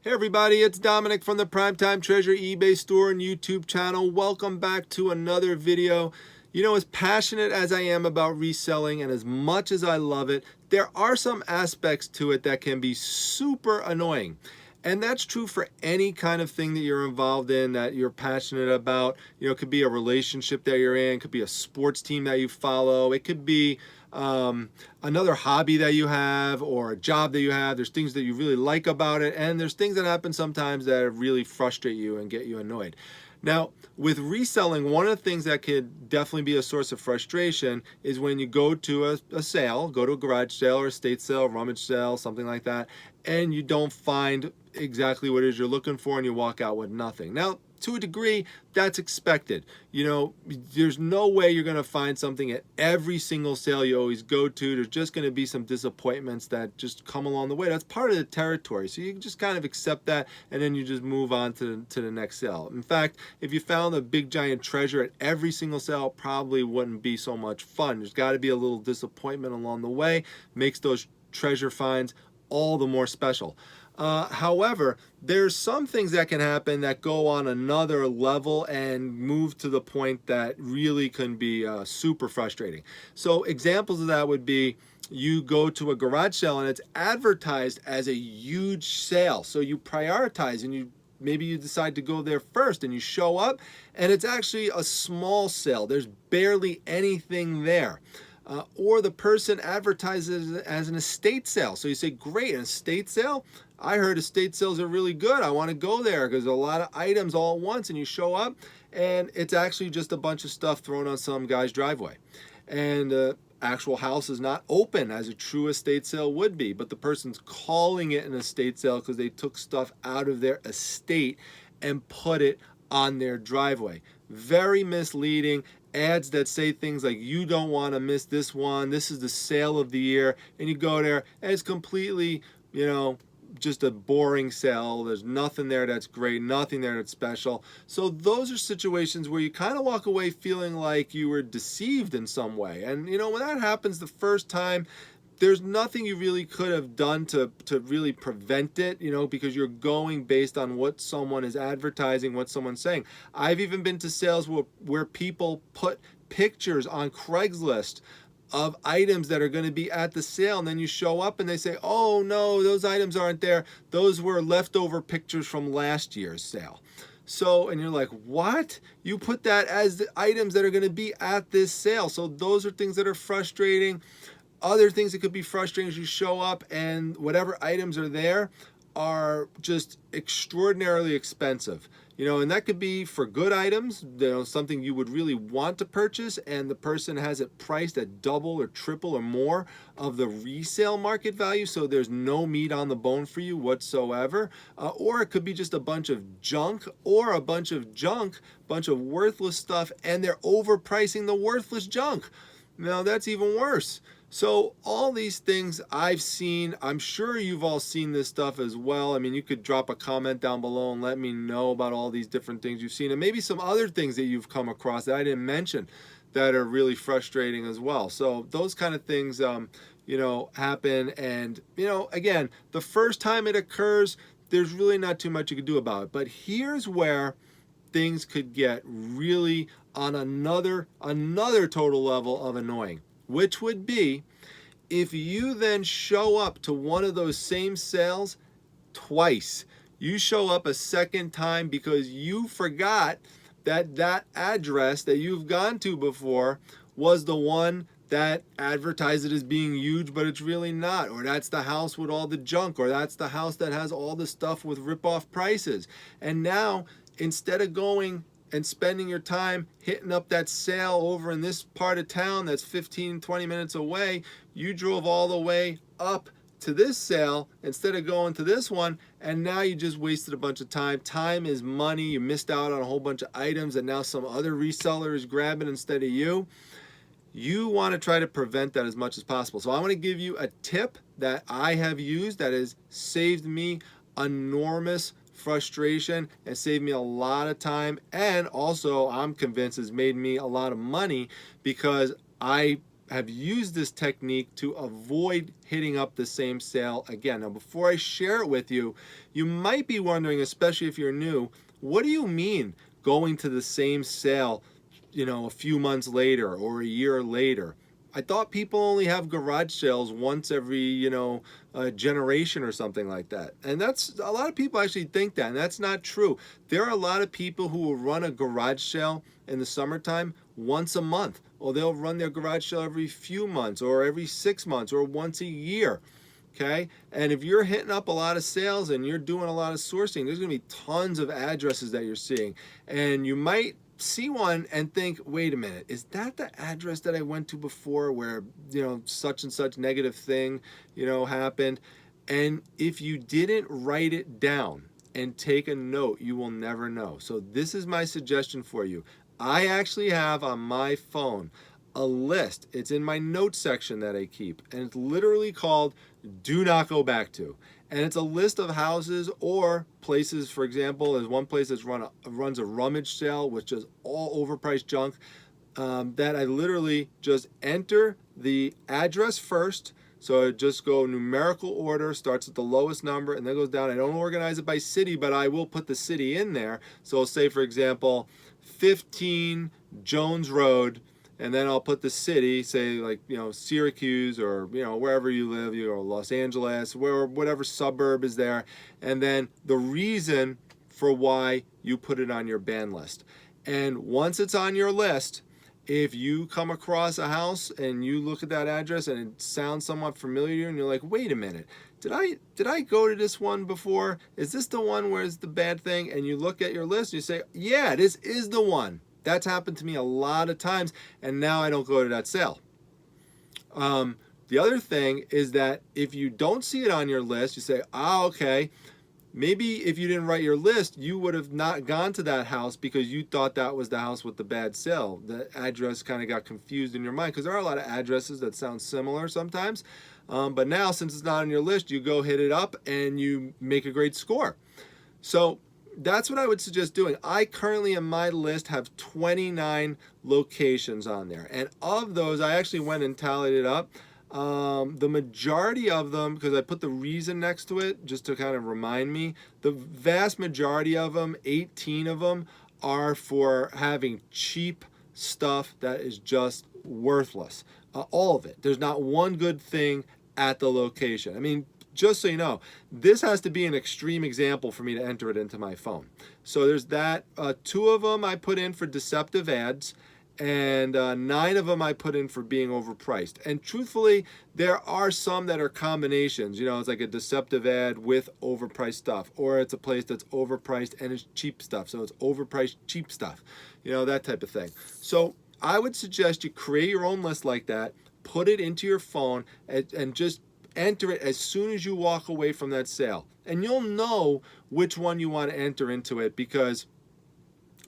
Hey everybody, it's Dominic from the Primetime Treasure eBay store and YouTube channel. Welcome back to another video. You know, as passionate as I am about reselling and as much as I love it, there are some aspects to it that can be super annoying. And that's true for any kind of thing that you're involved in, that you're passionate about. You know, it could be a relationship that you're in, it could be a sports team that you follow, it could be another hobby that you have or a job that you have. There's things that you really like about it, and there's things that happen sometimes that really frustrate you and get you annoyed. Now, with reselling, one of the things that could definitely be a source of frustration is when you go to a sale, go to a garage sale or estate sale, rummage sale, something like that, and you don't find exactly what it is you're looking for and you walk out with nothing. Now, to a degree, that's expected. You know, there's no way you're going to find something at every single sale you always go to. There's just going to be some disappointments that just come along the way. That's part of the territory. So you can just kind of accept that, and then you just move on to the next sale. In fact, if you found a big giant treasure at every single sale, it probably wouldn't be so much fun. There's got to be a little disappointment along the way. Makes those treasure finds all the more special. However, there's some things that can happen that go on another level and move to the point that really can be super frustrating. So examples of that would be you go to a garage sale and it's advertised as a huge sale. So you prioritize and maybe you decide to go there first and you show up and it's actually a small sale. There's barely anything there. Or the person advertises it as an estate sale. So you say, great, an estate sale? I heard estate sales are really good. I want to go there because there's a lot of items all at once, and you show up and it's actually just a bunch of stuff thrown on some guy's driveway. And the actual house is not open as a true estate sale would be, but the person's calling it an estate sale because they took stuff out of their estate and put it on their driveway. Very misleading. Ads that say things like, you don't want to miss this one, this is the sale of the year, and you go there and it's completely, you know, just a boring sale. There's nothing there that's great, nothing there that's special. So those are situations where you kind of walk away feeling like you were deceived in some way. And you know, when that happens the first time, there's nothing you really could have done to really prevent it, you know, because you're going based on what someone is advertising, what someone's saying. I've even been to sales where people put pictures on Craigslist of items that are going to be at the sale, and then you show up and they say, oh no, those items aren't there. Those were leftover pictures from last year's sale. So, and you're like, what? You put that as the items that are going to be at this sale. So those are things that are frustrating. Other things that could be frustrating is you show up and whatever items are there are just extraordinarily expensive. You know, and that could be for good items, you know, something you would really want to purchase, and the person has it priced at double or triple or more of the resale market value, so there's no meat on the bone for you whatsoever. Or it could be just a bunch of junk, or a bunch of worthless stuff, and they're overpricing the worthless junk. Now that's even worse. So all these things I've seen, I'm sure you've all seen this stuff as well. I mean, you could drop a comment down below and let me know about all these different things you've seen, and maybe some other things that you've come across that I didn't mention that are really frustrating as well. So those kind of things, you know, happen. And, you know, again, the first time it occurs, there's really not too much you can do about it. But here's where things could get really on another total level of annoying, which would be if you then show up to one of those same sales twice. You show up a second time because you forgot that address that you've gone to before was the one that advertised it as being huge, but it's really not. Or that's the house with all the junk, or that's the house that has all the stuff with rip-off prices. And now, instead of going and spending your time hitting up that sale over in this part of town that's 15-20 minutes away, you drove all the way up to this sale instead of going to this one, and now you just wasted a bunch of time. Time is money. You missed out on a whole bunch of items that now some other reseller is grabbing instead of you. You want to try to prevent that as much as possible. So I want to give you a tip that I have used that has saved me enormous frustration and saved me a lot of time, and also I'm convinced has made me a lot of money, because I have used this technique to avoid hitting up the same sale again. Now, before I share it with you, you might be wondering, especially if you're new, what do you mean going to the same sale, a few months later or a year later? I thought people only have garage sales once every, generation or something like that. And that's, a lot of people actually think that, and that's not true. There are a lot of people who will run a garage sale in the summertime once a month, or they'll run their garage sale every few months or every 6 months or once a year. Okay, and if you're hitting up a lot of sales and you're doing a lot of sourcing, there's going to be tons of addresses that you're seeing, and you might see one and think, wait a minute, is that the address that I went to before where, such and such negative thing, happened? And if you didn't write it down and take a note, you will never know. So this is my suggestion for you. I actually have on my phone a list. It's in my notes section that I keep, and it's literally called Do Not Go Back To. And it's a list of houses or places. For example, there's one place that runs a rummage sale, which is all overpriced junk, that I literally just enter the address first. So I just go numerical order, starts at the lowest number, and then goes down. I don't organize it by city, but I will put the city in there. So I'll say, for example, 15 Jones Road, and then I'll put the city, say like, Syracuse, or, wherever you live, Los Angeles, whatever suburb is there, and then the reason for why you put it on your ban list. And once it's on your list, if you come across a house and you look at that address and it sounds somewhat familiar to you, and you're like, wait a minute, did I go to this one before? Is this the one where it's the bad thing? And you look at your list and you say, yeah, this is the one. That's happened to me a lot of times, and now I don't go to that sale. The other thing is that if you don't see it on your list, you say, okay, maybe if you didn't write your list, you would have not gone to that house because you thought that was the house with the bad sale. The address kind of got confused in your mind, because there are a lot of addresses that sound similar sometimes. But now, since it's not on your list, you go hit it up and you make a great score. So that's what I would suggest doing. I currently in my list have 29 locations on there. And of those, I actually went and tallied it up. The majority of them, because I put the reason next to it just to kind of remind me, the vast majority of them, 18 of them, are for having cheap stuff that is just worthless. All of it. There's not one good thing at the location. I mean, just so you know, this has to be an extreme example for me to enter it into my phone. So there's that. 2 of them I put in for deceptive ads, and 9 of them I put in for being overpriced. And truthfully, there are some that are combinations. It's like a deceptive ad with overpriced stuff, or it's a place that's overpriced and it's cheap stuff. So it's overpriced cheap stuff, that type of thing. So I would suggest you create your own list like that, put it into your phone, and just enter it as soon as you walk away from that sale. And you'll know which one you want to enter into it, because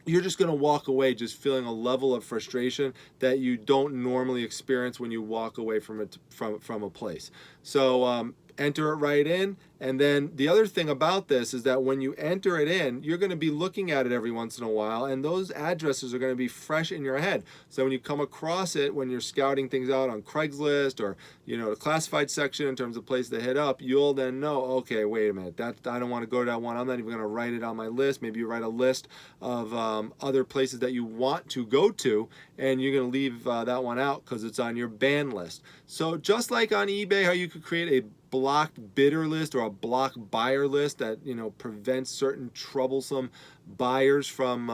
you're just going to walk away just feeling a level of frustration that you don't normally experience when you walk away from a place. So enter it right in. And then the other thing about this is that when you enter it in, you're going to be looking at it every once in a while, and those addresses are going to be fresh in your head. So when you come across it, when you're scouting things out on Craigslist or the classified section in terms of place to hit up, you'll then know, okay, wait a minute, I don't want to go to that one. I'm not even going to write it on my list. Maybe you write a list of other places that you want to go to, and you're going to leave that one out because it's on your ban list. So just like on eBay, how you could create a blocked bidder list or a block buyer list that prevents certain troublesome buyers from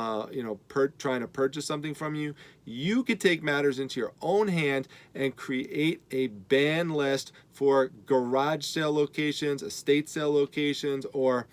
trying to purchase something from you, you could take matters into your own hand and create a ban list for garage sale locations, estate sale locations, or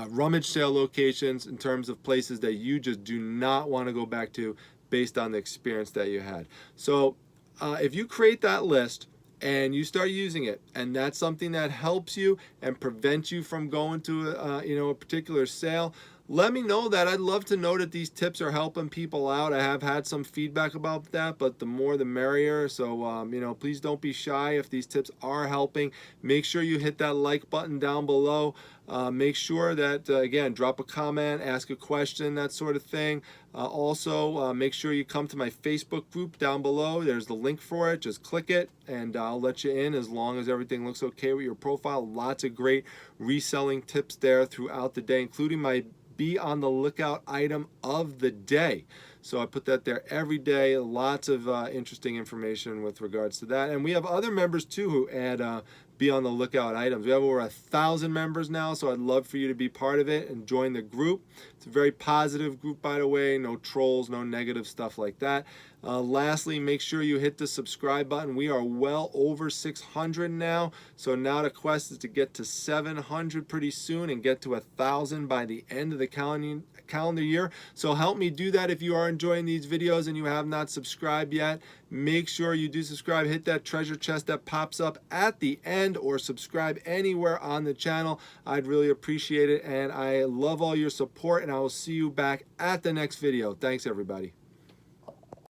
rummage sale locations, in terms of places that you just do not want to go back to based on the experience that you had. So if you create that list and you start using it, and that's something that helps you and prevents you from going to a particular sale, let me know that. I'd love to know that these tips are helping people out. I have had some feedback about that, but the more the merrier. So please don't be shy. If these tips are helping, make sure you hit that like button down below. Make sure that, again, drop a comment, ask a question, that sort of thing. Also, make sure you come to my Facebook group down below. There's the link for it. Just click it, and I'll let you in as long as everything looks okay with your profile. Lots of great reselling tips there throughout the day, including my be on the lookout item of the day. So I put that there every day. Lots of interesting information with regards to that. And we have other members too who add be on the lookout items. We have over 1,000 members now, so I'd love for you to be part of it and join the group. It's a very positive group, by the way. No trolls, no negative stuff like that. Lastly, make sure you hit the subscribe button. We are well over 600 now, so now the quest is to get to 700 pretty soon and get to 1,000 by the end of the calendar year. So help me do that. If you are enjoying these videos and you have not subscribed yet, make sure you do subscribe. Hit that treasure chest that pops up at the end, or subscribe anywhere on the channel. I'd really appreciate it, and I love all your support, and I will see you back at the next video. Thanks, everybody.